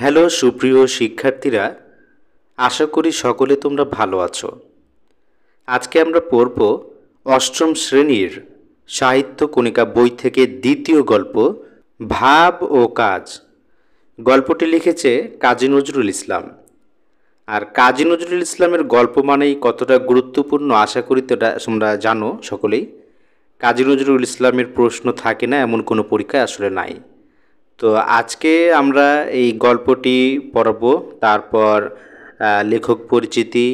Hello সুপ্রিয় শিক্ষার্থীরা, আশা করি সকলে তোমরা ভালো আছো। আজকে আমরা পড়ব অষ্টম শ্রেণীর সাহিত্য কণিকা বই থেকে দ্বিতীয় গল্প ভাব ও কাজ। গল্পটি লিখেছে কাজী নজরুল ইসলাম। আর কাজী নজরুল ইসলামের গল্প মানেই কতটা গুরুত্বপূর্ণ আশা করি তোমরা জানো সকলেই। কাজী নজরুল ইসলামের প্রশ্ন থাকে না এমন কোনো পরীক্ষায় আসলে নাই। তো আজকে আমরা এই গল্পটি পড়ব, তারপর লেখক পরিচিতি,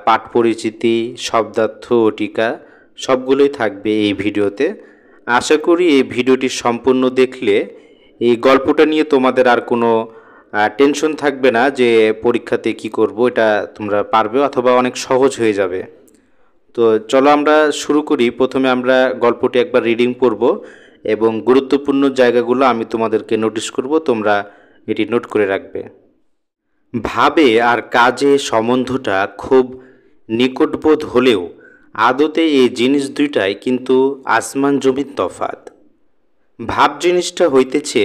পাঠ পরিচিতি, শব্দার্থ ও টিকা সবগুলোই থাকবে এই ভিডিওতে। আশা করি এই ভিডিওটি সম্পূর্ণ দেখলে এই গল্পটা নিয়ে তোমাদের আর কোনো টেনশন থাকবে না যে পরীক্ষাতে কি করব, এটা তোমরা পারবে অথবা অনেক সহজ হয়ে যাবে। তো চলো আমরা শুরু করি। প্রথমে আমরা গল্পটি একবার রিডিং পড়ব এবং গুরুত্বপূর্ণ জায়গাগুলো আমি তোমাদেরকে নোটিশ করব, তোমরা এটি নোট করে রাখবে। ভাবে আর কাজে সম্বন্ধটা খুব নিকটবোধ হলেও আদতে এই জিনিস দুইটাই কিন্তু আসমান জমির তফাত। ভাব জিনিসটা হইতেছে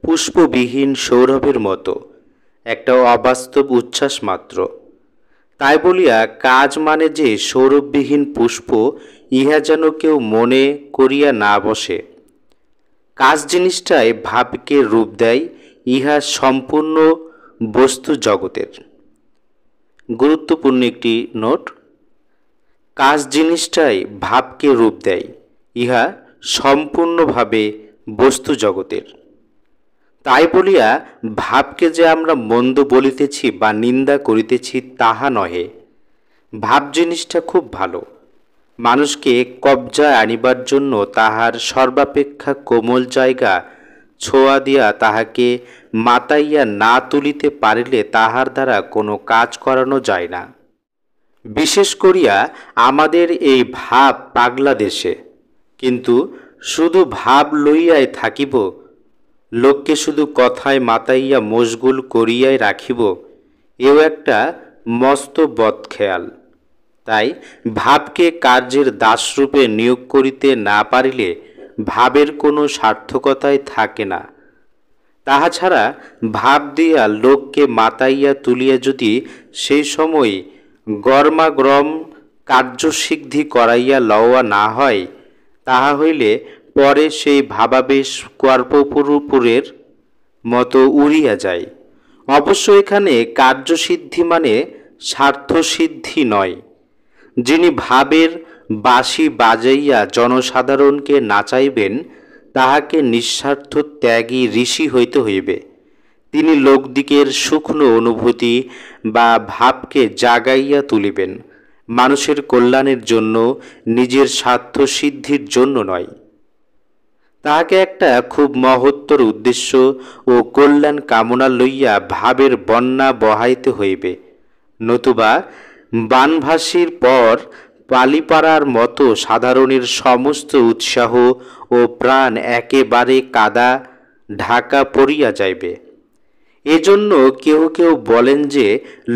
পুষ্পবিহীন সৌরভের মতো একটা অবাস্তব উচ্ছ্বাস মাত্র। তাই বলিয়া কাজ মানে যে সৌরভবিহীন পুষ্প, ইহা যেন কেউ মনে করিয়া না বসে। কাজ জিনিসটাই ভাবকে রূপ দেয়, ইহা সম্পূর্ণ বস্তু জগতের। গুরুত্বপূর্ণ একটি নোট, কাজ জিনিসটাই ভাবকে রূপ দেয়, ইহা সম্পূর্ণভাবে বস্তু জগতের। তাই বলিয়া ভাবকে যে আমরা মন্দ বলিতেছি বা নিন্দা করিতেছি তাহা নহে। ভাব জিনিসটা খুব ভালো। মানুষকে কবজায় আনিবার জন্য তাহার সর্বাপেক্ষা কোমল জায়গা ছোঁয়া দিয়া তাহাকে মাতাইয়া না তুলিতে পারিলে তাহার দ্বারা কোনো কাজ করানো যায় না। বিশেষ করিয়া আমাদের এই ভাব পাগলা দেশে। কিন্তু শুধু ভাব লইয়াই থাকিব, লোককে শুধু কথায় মাতাইয়া মশগুল করিয়াই রাখিব, এও একটা মস্ত বদখেয়াল। তাই ভাবকে কার্যের দাসরূপে নিয়োগ করিতে না পারিলে ভাবের কোনো সার্থকতাই থাকে না। তাহা ছাড়া ভাব দিয়া লোককে মাতাইয়া তুলিয়া যদি সেই সময় গরমাগরম কার্যসিদ্ধি করাইয়া লওয়া না হয়, তাহা হইলে পরে সেই ভাবাবেশ কর্পূরের মতো উড়িয়া যায়। অবশ্য এখানে কার্যসিদ্ধি মানে স্বার্থসিদ্ধি নয়। যিনি ভাবের বাঁশি বাজাইয়া জনসাধারণকে নাচাইবেন, তাহাকে নিঃস্বার্থ ত্যাগী ঋষি হইতে হইবে। তিনি লোকদিকের শুকনো অনুভূতি বা ভাবকে জাগাইয়া তুলিবেন, মানুষের কল্যাণের জন্য, নিজের স্বার্থসিদ্ধির জন্য নয়। তাহাকে একটা খুব মহত্তর উদ্দেশ্য ও কল্যাণ কামনা লইয়া ভাবের বন্যা বহাইতে হইবে, নতুবা বানভাসির পর পালিপাড়ার মতো সাধারণের সমস্ত উৎসাহ ও প্রাণ একেবারে কাদা ঢাকা পড়িয়া যাইবে। এজন্য কেউ কেউ বলেন যে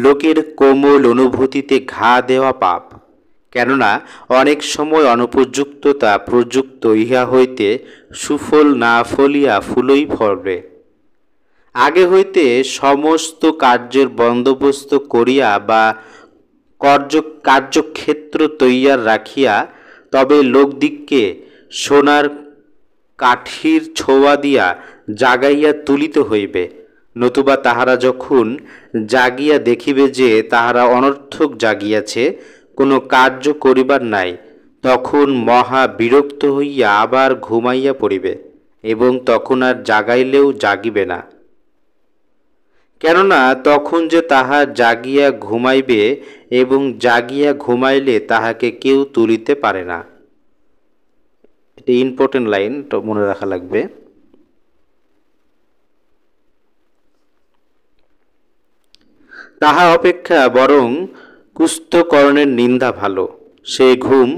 লোকের কোমল অনুভূতিতে ঘা দেওয়া পাপ, কেননা অনেক সময় অনুপযুক্ততা প্রযুক্ত ইহা হইতে সুফল না ফলিয়া ফুলই ফলবে। আগে হইতে সমস্ত কার্যের বন্দোবস্ত করিয়া বা কার্যক্ষেত্র তৈয়ার রাখিয়া তবে লোকদিগকে সোনার কাঠির ছোঁয়া দিয়া জাগাইয়া তুলিতে হইবে, নতুবা তাহারা যখন জাগিয়া দেখিবে যে তাহারা অনর্থক জাগিয়াছে, কোনো কার্য করিবার নাই, তখন মহা বিরক্ত হইয়া আবার ঘুমাইয়া পড়িবে এবং তখন আর জাগাইলেও জাগিবে না। কেননা তখন যে তাহা জাগিয়া ঘুমাইবে এবং জাগিয়া ঘুমাইলে তাহাকে কেউ তুলিতে পারে না। এটা ইম্পর্টেন্ট লাইন, তো মনে রাখা লাগবে। তাহা অপেক্ষা বরং কুষ্ঠকর্ণের নিন্দা ভালো, সে ঘুম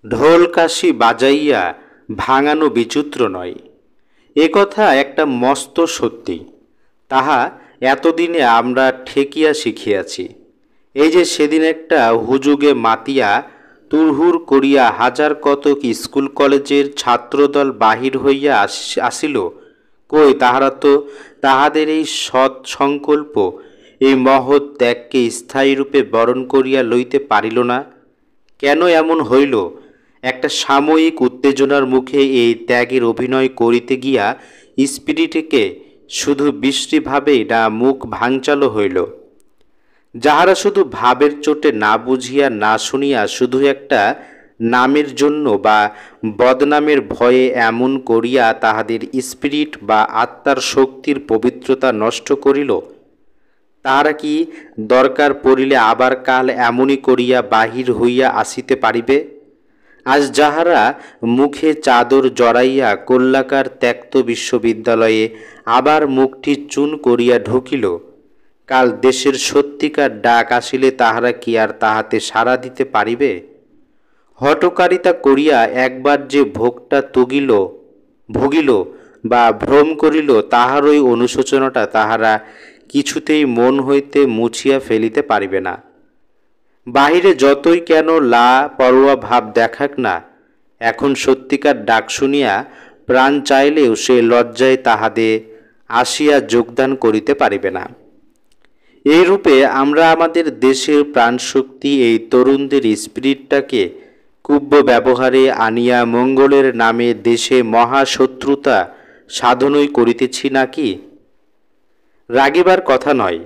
ঢোল কাশি বাজাইয়া ভাঙানো বিচিত্র নয়। এ কথা একটা মস্ত সত্যি, তাহা এতদিনে আমরা ঠেকিয়া শিখিয়াছি। এই যে সেদিন একটা হুজুগে মাতিয়া তুরহুর করিয়া হাজার কতক স্কুল কলেজের ছাত্রদল বাহির হইয়া আসিল, কই তাহারা তো তাহাদের এই সৎ সংকল্প, এই মহৎ ত্যাগকে স্থায়ীরূপে বরণ করিয়া লইতে পারিল না। কেন এমন হইল? একটা সাময়িক উত্তেজনার মুখে এই ত্যাগের অভিনয় করিতে গিয়া স্পিরিটকে শুধু বিশ্রীভাবেই না মুখ ভাঙচালো হইল। যাহারা শুধু ভাবের চোটে না বুঝিয়া না শুনিয়া শুধু একটা নামের জন্য বা বদনামের ভয়ে এমন করিয়া তাহাদের স্পিরিট বা আত্মার শক্তির পবিত্রতা নষ্ট করিল, তাহারা কি দরকার পড়িলে আবার কাল এমনই করিয়া বাহির হইয়া আসিতে পারিবে? আজ যাহারা মুখে চাদর জড়াইয়া কল্যাকার ত্যক্ত বিশ্ববিদ্যালয়ে আবার মুখটি চুন করিয়া ঢুকিল, কাল দেশের সত্যিকার ডাক আসিলে তাহারা কি আর তাহাতে সাড়া দিতে পারিবে? হঠকারিতা করিয়া একবার যে ভোগটা ভুগিল বা ভ্রম করিল, তাহারই অনুশোচনাটা তাহারা কিছুতেই মন হইতে মুছিয়া ফেলিতে পারিবে না। বাহিরে যতই কেন লা পরোয়া ভাব দেখাক না, এখন সত্যিকার ডাক শুনিয়া প্রাণ চাইলেও সে লজ্জায় তাহাদে আসিয়া যোগদান করিতে পারিবে না। এই রূপে আমরা আমাদের দেশের প্রাণশক্তি, এই তরুণদের স্পিরিটটাকে কুব্য ব্যবহারে আনিয়া মঙ্গলের নামে দেশে মহাশত্রুতা সাধনই করিতেছি নাকি? রাগিবার কথা নয়,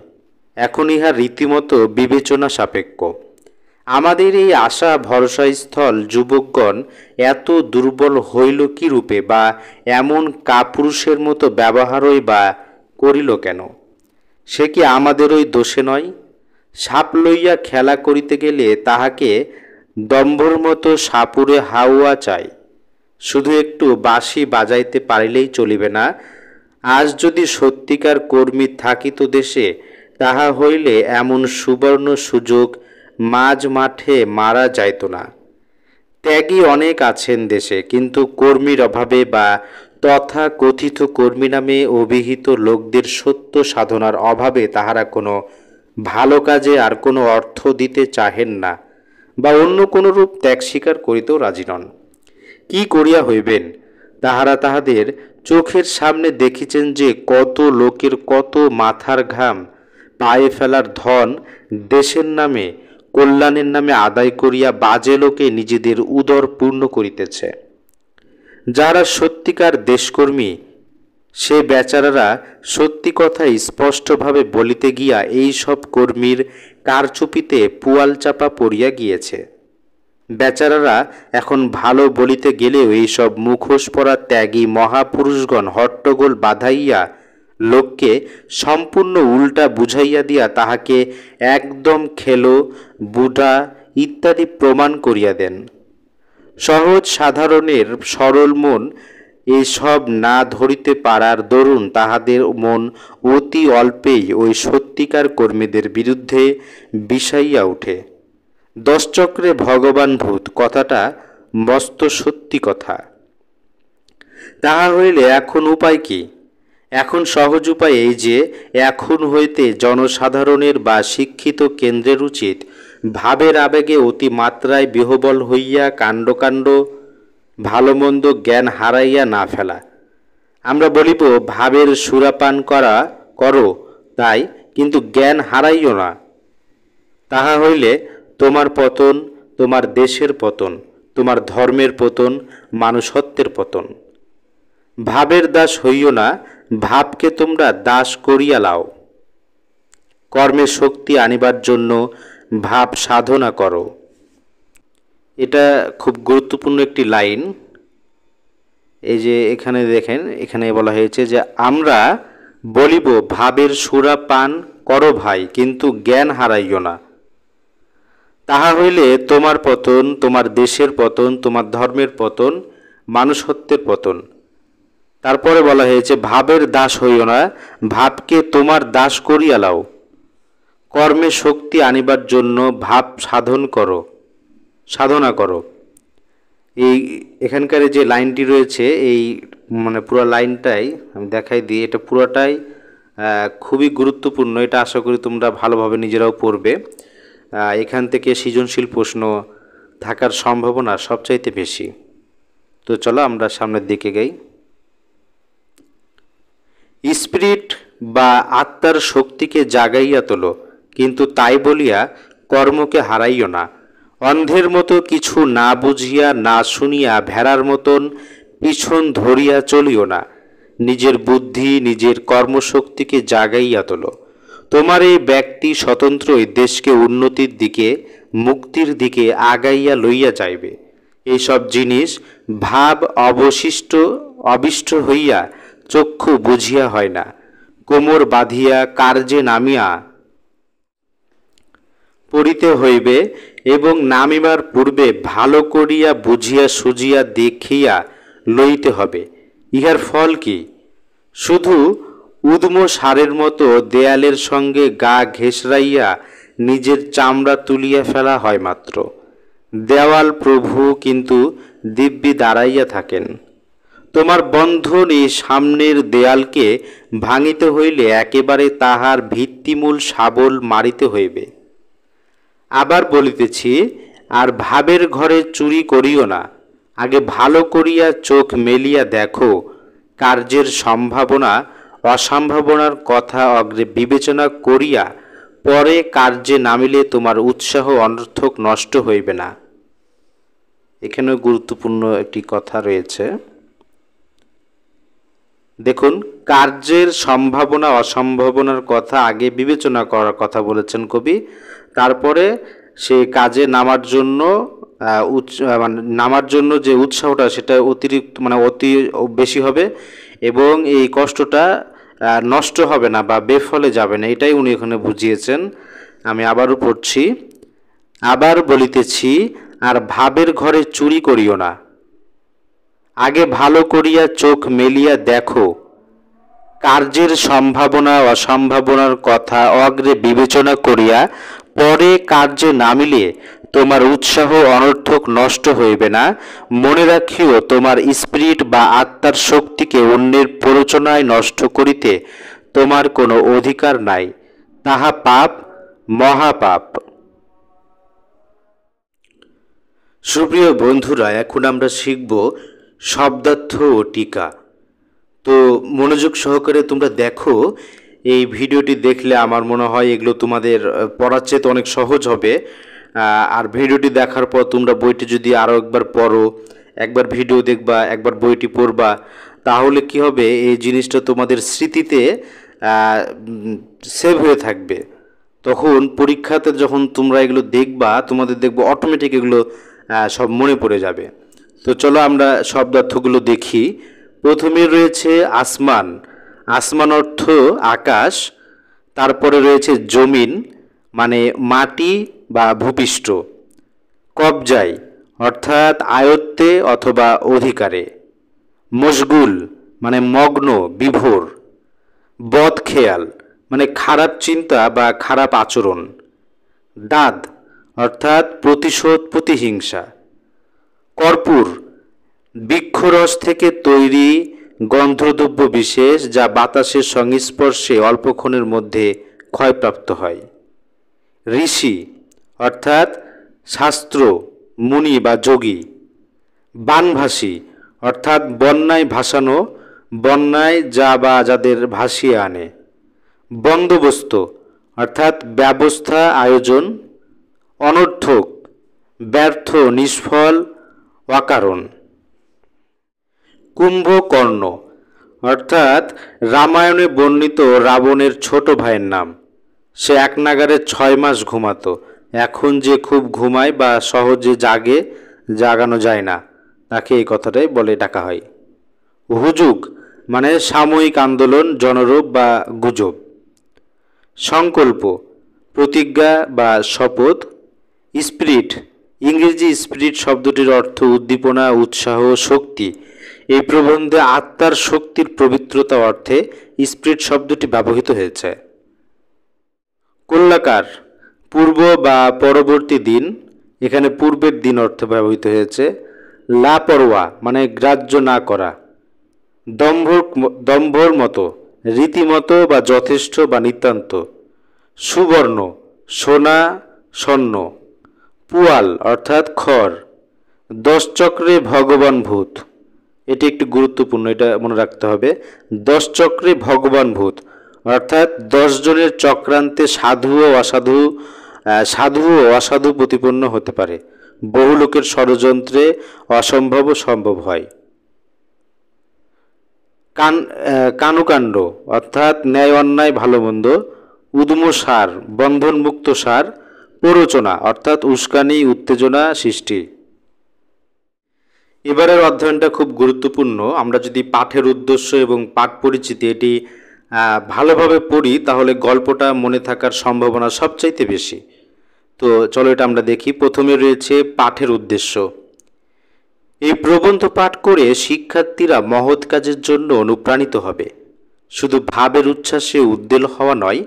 এখন ইহা রীতিমতো বিবেচনা সাপেক্ষ। আমাদের এই আশা ভরসাস্থল যুবকগণ এত দুর্বল হইল কি রূপে, বা এমন কাপুরুষের মতো ব্যবহারই বা করিল কেন? সে কি আমাদেরই দোষে নয়? সাপ লইয়া খেলা করিতে গেলে তাহাকে দম্ভর মতো সাপুরে হাওয়া চাই, শুধু একটু বাঁশি বাজাইতে পারিলেই চলিবে না। আজ যদি সত্যিকার কর্মী থাকিত দেশে, তাহা হইলে এমন সুবর্ণ সুযোগ মাঝ মাঠে মারা যাইত না। ত্যাগী অনেক আছেন দেশে, কিন্তু কর্মীর অভাবে বা তথা কথিত কর্মী নামে অভিহিত লোকদের সত্য সাধনার অভাবে তাহারা কোনো ভালো কাজে আর কোনো অর্থ দিতে চাহেন না, বা অন্য কোনো রূপ ত্যাগ স্বীকার করিতেও রাজি নন। কি করিয়া হইবেন? তাহারা তাহাদের চোখের সামনে দেখিছেন যে কত লোকের কত মাথার ঘাম, পায়ে ফেলার ধন দেশের নামে, কল্যাণের নামে আদায় করিয়া বাজে লোকে নিজেদের উদর পূর্ণ করিতেছে। যারা সত্যিকার দেশকর্মী, সে বেচারারা সত্যি কথা স্পষ্টভাবে বলিতে গিয়া এই সব কর্মীর কারচুপিতে পুয়াল চাপা পড়িয়া গিয়েছে। বেচারারা এখন ভালো বলিতে গেলেও এইসব মুখোশ পরা ত্যাগী মহাপুরুষগণ হট্টগোল বাধাইয়া লোককে সম্পূর্ণ উল্টা বুঝাইয়া দিয়া তাহাকে একদম খেলো, বুড়া ইত্যাদি প্রমাণ করিয়া দেন। সহজ সাধারণের সরল মন এসব না ধরিতে পারার দরুন তাহাদের মন অতি অল্পেই ওই সত্যিকার কর্মীদের বিরুদ্ধে বিষাইয়া ওঠে। দশচক্রে ভগবান ভূত কথাটা মস্ত সত্যি কথা। তাহা হইলে এখন উপায় কি? এখন সহজ উপায় এই যে, এখন হইতে জনসাধারণের বা শিক্ষিত কেন্দ্রের উচিত ভাবের আবেগে অতিমাত্রায় বিহ্বল হইয়া কাণ্ড ভালো মন্দ জ্ঞান হারাইয়া না ফেলা। আমরা বলিব ভাবের সুরাপান করো তাই, কিন্তু জ্ঞান হারাইও না। তাহা হইলে তোমার পতন, তোমার দেশের পতন, তোমার ধর্মের পতন, মানুষত্বের পতন। ভাবের দাস হইও না, ভাবকে তোমরা দাস করিয়া লাও। কর্মের শক্তি আনিবার জন্য ভাব সাধনা করো। এটা খুব গুরুত্বপূর্ণ একটি লাইন। এই যে এখানে দেখেন, এখানে বলা হয়েছে যে আমরা বলিব ভাবের সুরা পান করো ভাই, কিন্তু জ্ঞান হারাইও না। তাহা হইলে তোমার পতন, তোমার দেশের পতন, তোমার ধর্মের পতন, মানুষত্বের পতন। তারপরে বলা হয়েছে ভাবের দাস হইও না, ভাবকে তোমার দাস করিয়া লাও। কর্মে শক্তি আনিবার জন্য ভাব সাধনা করো। এই এখানকার যে লাইনটি রয়েছে, এই মানে পুরো লাইনটাই আমি দেখাই দিই। এটা পুরোটাই খুবই গুরুত্বপূর্ণ। এটা আশা করি তোমরা ভালোভাবে নিজেরাও পড়বে। এখান থেকে সৃজনশীল প্রশ্ন থাকার সম্ভাবনা সবচাইতে বেশি। তো চলো আমরা সামনের দিকে যাই। স্পিরিট বা আত্মার শক্তিকে জাগাইয়া তোলো, কিন্তু তাই বলিয়া কর্মকে হারাইও না। অন্ধের মতো কিছু না বুঝিয়া না শুনিয়া ভেড়ার মতন পিছন ধরিয়া চলিও না। নিজের বুদ্ধি নিজের কর্মশক্তিকে জাগাইয়া তোলো। তোমার এই ব্যক্তি স্বতন্ত্রই দেশকে উন্নতির দিকে মুক্তির দিকে আগাইয়া লইয়া যাইবে। এইসব জিনিস ভাব অবিষ্ট হইয়া চক্ষু বুঝিয়া হয় না। কোমর বাঁধিয়া কার্যে নামিয়া পড়িতে হইবে এবং নামিবার পূর্বে ভালো করিয়া বুঝিয়া সুজিয়া দেখিয়া লইতে হবে। ইহার ফল কি? শুধু উদ্ম সারের মতো দেয়ালের সঙ্গে গা ঘেঁষড়াইয়া নিজের চামড়া তুলিয়া ফেলা হয় মাত্র। দেওয়াল প্রভু কিন্তু দিব্যি দাঁড়াইয়া থাকেন। তোমার বন্ধন এই সামনের দেয়ালকে ভাঙিতে হইলে একেবারে তাহার ভিত্তিমূল শাবল মারিতে হইবে। আবার বলিতেছি, আর ভাবের ঘরে চুরি করিও না। আগে ভালো করিয়া চোখ মেলিয়া দেখো, কার্যের সম্ভাবনা অসম্ভাবনার কথা অগ্রে বিবেচনা করিয়া পরে কার্যে নামিলে তোমার উৎসাহ অনর্থক নষ্ট হইবে না। এখানেও গুরুত্বপূর্ণ একটি কথা রয়েছে। দেখুন, কার্যের সম্ভাবনা অসম্ভাবনার কথা আগে বিবেচনা করার কথা বলেছেন কবি। তারপরে সে কাজে নামার জন্য নামার জন্য যে উৎসাহটা সেটা অতিরিক্ত অতি বেশি হবে এবং এই কষ্টটা নষ্ট হবে না বা বেফলে যাবে না, এটাই উনি এখানে বুঝিয়েছেন। আমি আবারও পড়ছি। আবার বলিতেছি, আর ভাবের ঘরে চুরি করিও না। আগে ভালো করিয়া চোখ মেলিয়া দেখো, কার্যের সম্ভাবনা অসম্ভাবনার কথা অগ্রে বিবেচনা করিয়া পরে কার্যে নামিলে তোমার উৎসাহ অনর্থক নষ্ট হইবে না। মনে রাখিও, তোমার স্পিরিট বা আত্মার শক্তিকে অন্যের প্ররোচনায় নষ্ট করিতে তোমার কোনো অধিকার নাই। তাহা পাপ, মহাপাপ। সুপ্রিয় বন্ধুরা, এখন আমরা শিখব শব্দার্থ ও টিকা। তো মনোযোগ সহকারে তোমরা দেখো। এই ভিডিওটি দেখলে আমার মনে হয় এগুলো তোমাদের পড়ার চেয়ে অনেক সহজ হবে। আর ভিডিওটি দেখার পর তোমরা বইটি যদি আরও একবার পড়ো, একবার ভিডিও দেখবা, একবার বইটি পড়বা, তাহলে কি হবে, এই জিনিসটা তোমাদের স্মৃতিতে সেভ হয়ে থাকবে। তখন পরীক্ষাতে যখন তোমরা এগুলো দেখবা, তোমাদের দেখবো অটোমেটিক এগুলো সব মনে পড়ে যাবে। তো চলো আমরা শব্দার্থগুলো দেখি। প্রথমে রয়েছে আসমান। আসমান অর্থ আকাশ। তারপরে রয়েছে জমিন, মানে মাটি বা ভূপৃষ্ঠ। কবজায় অর্থাৎ আয়ত্তে অথবা অধিকারে। মশগুল মানে মগ্ন, বিভোর। বদখেয়াল মানে খারাপ চিন্তা বা খারাপ আচরণ। দাদ অর্থাৎ প্রতিশোধ, প্রতিহিংসা। কর্পূর বৃক্ষরস থেকে তৈরি গন্ধদ্রব্য বিশেষ, যা বাতাসের সংস্পর্শে অল্পক্ষণের মধ্যে ক্ষয়প্রাপ্ত হয়। ঋষি অর্থাৎ শাস্ত্র, মুনি বা যোগী। বানভাসী অর্থাৎ বন্যায় ভাসানো, বন্যায় যা বা যাদের ভাসিয়ে আনে। বন্দোবস্ত অর্থাৎ ব্যবস্থা, আয়োজন। অনর্থক ব্যর্থ, নিষ্ফল, অকারণ। কুম্ভকর্ণ অর্থাৎ রামায়ণে বর্ণিত রাবণের ছোট ভাইয়ের নাম। সে এক নাগারে 6 মাস ঘুমাতো। এখন যে খুব ঘুমায় বা সহজে জাগানো যায় না, তাকে এই কথাটাই বলে ডাকা হয়। হুজুগ মানে সাময়িক আন্দোলন, জনরোপ বা গুজব। সংকল্প প্রতিজ্ঞা বা শপথ। স্পিরিট ইংরেজি স্পিরিট শব্দটির অর্থ উদ্দীপনা, উৎসাহ, শক্তি। এই প্রবন্ধে আত্মার শক্তির পবিত্রতা অর্থে স্পিরিট শব্দটি ব্যবহৃত হয়েছে। কল্যাকার পূর্ব বা পরবর্তী দিন, এখানে পূর্বের দিন অর্থে ব্যবহৃত হয়েছে। লাপরোয়া মানে গ্রাহ্য না করা। দম্ভর মতো, রীতিমতো বা যথেষ্ট বা নিতান্ত। সুবর্ণ সোনা, স্বর্ণ। পুয়াল অর্থাৎ খড়। 10 চক্রে ভগবান ভূত। এটি একটি গুরুত্বপূর্ণ, এটা মনে রাখতে হবে। 10 চক্রে ভগবান ভূত, অর্থাৎ 10 জনের চক্রান্তে সাধু ও অসাধু প্রতিপন্ন হতে পারে। বহু লোকের ষড়যন্ত্রে অসম্ভব সম্ভব হয়। কানুকাণ্ড, অর্থাৎ ন্যায় অন্যায় ভালো মন্দ। উদ্যম সার, বন্ধনমুক্ত সার। প্ররোচনা, অর্থাৎ উস্কানি উত্তেজনা সৃষ্টি। এবারের অধ্যয়নটা খুব গুরুত্বপূর্ণ। আমরা যদি পাঠের উদ্দেশ্য এবং পাঠ পরিচিতি এটি ভালোভাবে পড়ি তাহলে গল্পটা মনে থাকার সম্ভাবনা সবচাইতে বেশি। তো চলো এটা আমরা দেখি। প্রথমে রয়েছে পাঠের উদ্দেশ্য। এই প্রবন্ধ পাঠ করে শিক্ষার্থীরা মহৎ কাজের জন্য অনুপ্রাণিত হবে। শুধু ভাবের উচ্ছ্বাসে উদ্বেল হওয়া নয়,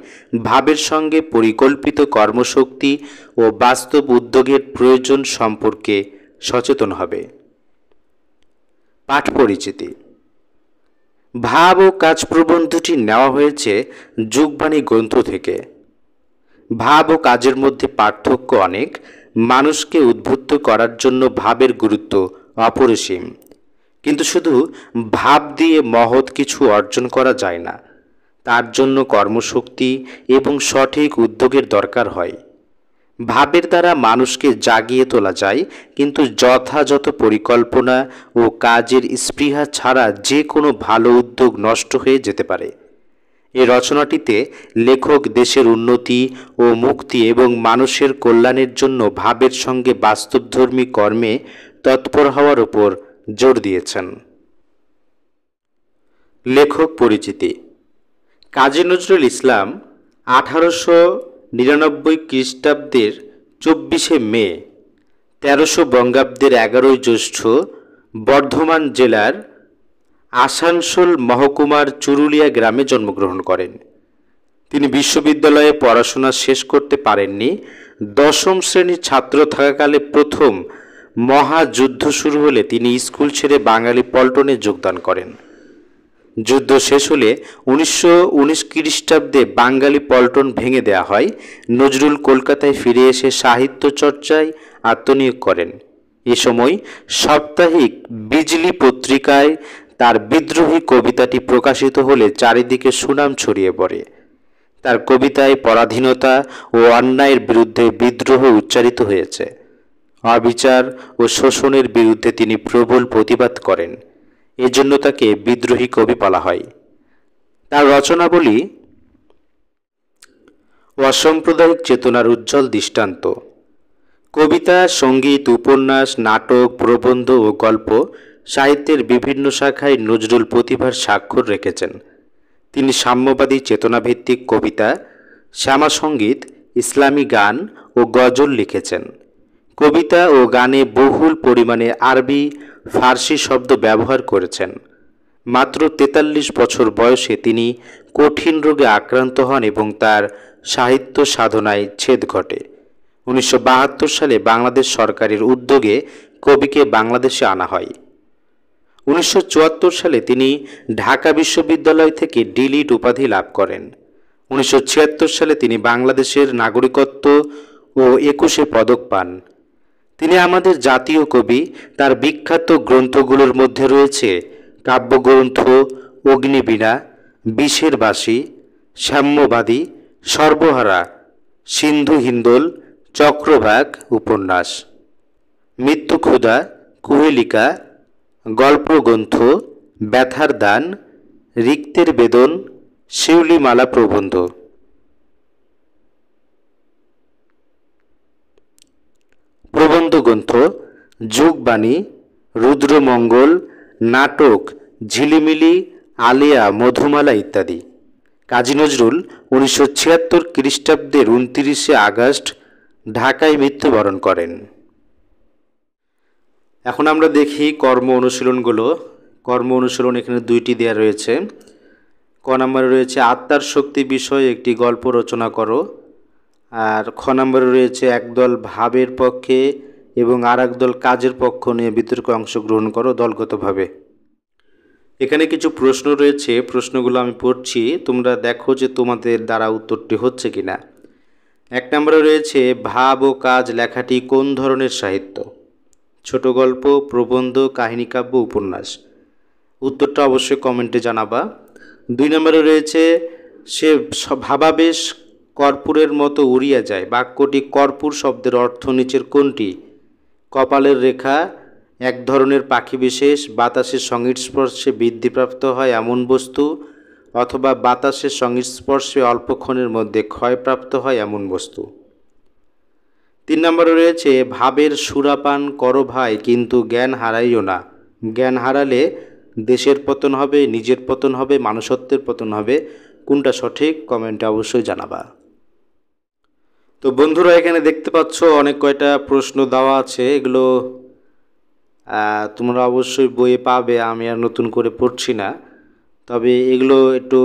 ভাবের সঙ্গে পরিকল্পিত কর্মশক্তি ও বাস্তব উদ্যোগের প্রয়োজন সম্পর্কে সচেতন হবে। পাঠ পরিচিতি। ভাব ও কাজ প্রবন্ধটি নেওয়া হয়েছে যুগবাণী গ্রন্থ থেকে। ভাব ও কাজের মধ্যে পার্থক্য অনেক। মানুষকে উদ্বুদ্ধ করার জন্য ভাবের গুরুত্ব অপরিসীম, কিন্তু শুধু ভাব দিয়ে মহৎ কিছু অর্জন করা যায় না। তার জন্য কর্মশক্তি এবং সঠিক উদ্যোগের দরকার হয়। ভাবের দ্বারা মানুষকে জাগিয়ে তোলা যায়, কিন্তু যথাযথ পরিকল্পনা ও কাজের স্পৃহা ছাড়া যে কোনো ভালো উদ্যোগ নষ্ট হয়ে যেতে পারে। এই রচনাটিতে লেখক দেশের উন্নতি ও মুক্তি এবং মানুষের কল্যাণের জন্য ভাবের সঙ্গে বাস্তবধর্মী কর্মে তৎপর হওয়ার উপর জোর দিয়েছেন। লেখক পরিচিতি। কাজী নজরুল ইসলাম 1899 খ্রিস্টাব্দের 24শে মে, 1300 বঙ্গাব্দের 11ই জ্যৈষ্ঠ বর্ধমান জেলার আসানসোল মহকুমার চুরুলিয়া গ্রামে জন্মগ্রহণ করেন। তিনি বিশ্ববিদ্যালয়ে পড়াশোনা শেষ করতে পারেননি। 10ম শ্রেণীর ছাত্র থাকাকালে প্রথম মহাযুদ্ধ শুরু হলে তিনি স্কুল ছেড়ে বাঙালি পল্টনে যোগদান করেন। যুদ্ধ শেষ হলে 1919 খ্রিস্টাব্দে বাঙালি পল্টন ভেঙে দেওয়া হয়। নজরুল কলকাতায় ফিরে এসে সাহিত্য চর্চায় আত্মনিয়োগ করেন। এ সময় সাপ্তাহিক বিজলি পত্রিকায় তার বিদ্রোহী কবিতাটি প্রকাশিত হলে চারিদিকে সুনাম ছড়িয়ে পড়ে। তার কবিতায় পরাধীনতা ও অন্যায়ের বিরুদ্ধে বিদ্রোহ উচ্চারিত হয়েছে। অবিচার ও শোষণের বিরুদ্ধে তিনি প্রবল প্রতিবাদ করেন। এজন্য তাকে বিদ্রোহী কবি বলা হয়। তার রচনাবলী অসাম্প্রদায়িক চেতনার উজ্জ্বল দৃষ্টান্ত। কবিতা, সঙ্গীত, উপন্যাস, নাটক, প্রবন্ধ ও গল্প সাহিত্যের বিভিন্ন শাখায় নজরুল প্রতিভার স্বাক্ষর রেখেছেন। তিনি সাম্যবাদী চেতনাভিত্তিক কবিতা, শ্যামাসঙ্গীত, ইসলামী গান ও গজল লিখেছেন। কবিতা ও গানে বহুল পরিমাণে আরবি, ফার্সি শব্দ ব্যবহার করেছেন। মাত্র 43 বছর বয়সে তিনি কঠিন রোগে আক্রান্ত হন এবং তার সাহিত্য সাধনায় ছেদ ঘটে। 1972 সালে বাংলাদেশ সরকারের উদ্যোগে কবিকে বাংলাদেশে আনা হয়। 1974 সালে তিনি ঢাকা বিশ্ববিদ্যালয় থেকে ডিলিট উপাধি লাভ করেন। 1976 সালে তিনি বাংলাদেশের নাগরিকত্ব ও 21শে পদক পান। তিনি আমাদের জাতীয় কবি। তার বিখ্যাত গ্রন্থগুলোর মধ্যে রয়েছে কাব্যগ্রন্থ অগ্নিবীণা, বিষের বাসী, সাম্যবাদী, সর্বহারা, সিন্ধু হিন্দোল, চক্রবাক উপন্যাস, মৃত্যুক্ষুধা, কুহেলিকা, গল্পগ্রন্থ, ব্যথার দান, রিক্তের বেদন, শিউলিমালা প্রবন্ধ। প্রবন্ধ গ্রন্থ যুগবাণী, রুদ্রমঙ্গল, নাটক ঝিলিমিলি, আলেয়া, মধুমালা ইত্যাদি। কাজী নজরুল 1976 খ্রিস্টাব্দের 29শে আগস্ট ঢাকায় মৃত্যুবরণ করেন। এখন আমরা দেখি কর্ম অনুশীলনগুলো। কর্ম অনুশীলন এখানে 2টি দেওয়া রয়েছে। ক নম্বরে রয়েছে আত্মার শক্তি বিষয়ে একটি গল্প রচনা করো। আর খ নম্বরে রয়েছে একদল ভাবের পক্ষে এবং আর একদল কাজের পক্ষ নিয়ে বিতর্কে অংশগ্রহণ করো দলগতভাবে। এখানে কিছু প্রশ্ন রয়েছে, প্রশ্নগুলো আমি পড়ছি, তোমরা দেখো যে তোমাদের দ্বারা উত্তরটি হচ্ছে কিনা। 1 নম্বরে রয়েছে ভাব ও কাজ লেখাটি কোন ধরনের সাহিত্য? ছোট গল্প, প্রবন্ধ, কাহিনী, কাব্য, উপন্যাস। উত্তরটা অবশ্যই কমেন্টে জানাবা। 2 নম্বরে রয়েছে সে ভাবাবেশ কর্পূরের মতো উড়িয়া যায়। বাক্যটি কর্পূর শব্দের অর্থ নিচের কোনটি? কপালের রেখা, এক ধরনের পাখি বিশেষ, বাতাসের সংস্পর্শে বৃদ্ধিপ্রাপ্ত হয় এমন বস্তু, অথবা বাতাসের সংস্পর্শে অল্পক্ষণের মধ্যে ক্ষয়প্রাপ্ত হয় এমন বস্তু। 3 নম্বরে রয়েছে ভাবের সুরাপান করো ভাই, কিন্তু জ্ঞান হারাইও না। জ্ঞান হারালে দেশের পতন হবে, নিজের পতন হবে, মানুষত্বের পতন হবে। কোনটা সঠিক কমেন্টে অবশ্যই জানাবা। তো বন্ধুরা, এখানে দেখতে পাচ্ছ অনেক কয়টা প্রশ্ন দেওয়া আছে। এগুলো তোমরা অবশ্যই বইয়ে পাবে, আমি আর নতুন করে পড়ছি না। তবে এগুলো একটু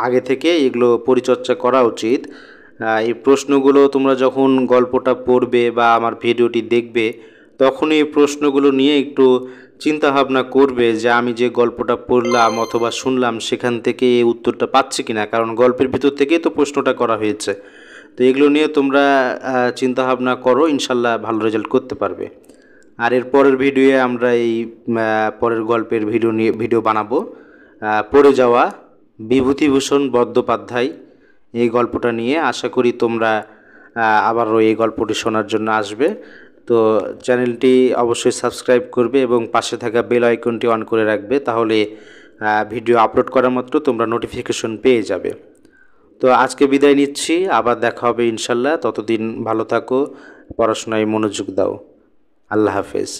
আগে থেকে এগুলো পরিচর্যা করা উচিত। এই প্রশ্নগুলো তোমরা যখন গল্পটা পড়বে বা আমার ভিডিওটি দেখবে, তখন এই প্রশ্নগুলো নিয়ে একটু চিন্তা ভাবনা করবে যে আমি যে গল্পটা পড়লাম অথবা শুনলাম সেখান থেকে এই উত্তরটা পাচ্ছি কিনা, কারণ গল্পের ভিতর থেকেই তো প্রশ্নটা করা হয়েছে। তো এগুলো নিয়ে তোমরা চিন্তা ভাবনা করো, ইনশাল্লাহ ভালো রেজাল্ট করতে পারবে। আর এর পরের ভিডিওয়ে আমরা এই পরের গল্পের ভিডিও বানাবো। পড়ে যাওয়া বিভূতিভূষণ বন্দ্যোপাধ্যায়, এই গল্পটা নিয়ে। আশা করি তোমরা আবারও এই গল্পটি শোনার জন্য আসবে। তো চ্যানেলটি অবশ্যই সাবস্ক্রাইব করবে এবং পাশে থাকা বেল আইকনটি অন করে রাখবে, তাহলে ভিডিও আপলোড করা মাত্র তোমরা নোটিফিকেশন পেয়ে যাবে। তো আজকে বিদায় নিচ্ছি, আবার দেখা হবে ইনশাল্লাহ। ততদিন ভালো থাকো, পড়াশোনায় মনোযোগ দাও। আল্লাহ হাফেজ।